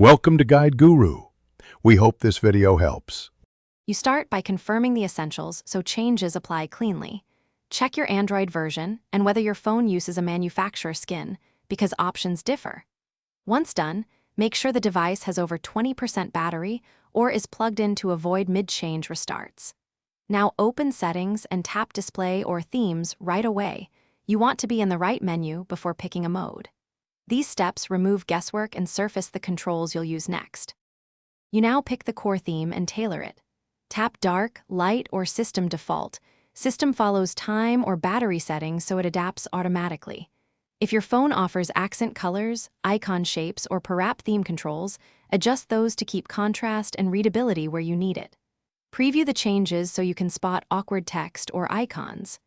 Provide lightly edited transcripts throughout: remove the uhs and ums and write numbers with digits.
Welcome to Guide Guru. We hope this video helps. You start by confirming the essentials so changes apply cleanly. Check your Android version and whether your phone uses a manufacturer skin, because options differ. Once done, make sure the device has over 20% battery or is plugged in to avoid mid-change restarts. Now open Settings and tap Display or Themes right away. You want to be in the right menu before picking a mode. These steps remove guesswork and surface the controls you'll use next. You now pick the core theme and tailor it. Tap Dark, Light, or System Default. System follows time or battery settings so it adapts automatically. If your phone offers accent colors, icon shapes, or per-app theme controls, adjust those to keep contrast and readability where you need it. Preview the changes so you can spot awkward text or icons.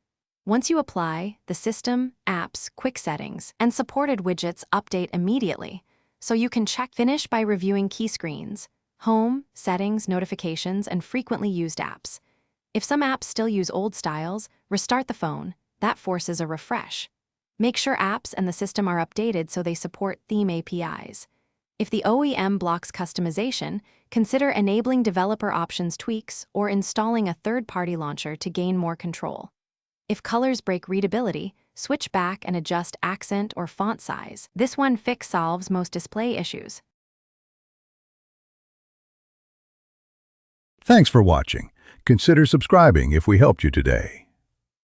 Once you apply, the system, apps, quick settings, and supported widgets update immediately, so you can finish by reviewing key screens, home, settings, notifications, and frequently used apps. If some apps still use old styles, restart the phone. That forces a refresh. Make sure apps and the system are updated so they support theme APIs. If the OEM blocks customization, consider enabling developer options tweaks or installing a third-party launcher to gain more control. If colors break readability, switch back and adjust accent or font size. This one fix solves most display issues. Thanks for watching. Consider subscribing if we helped you today.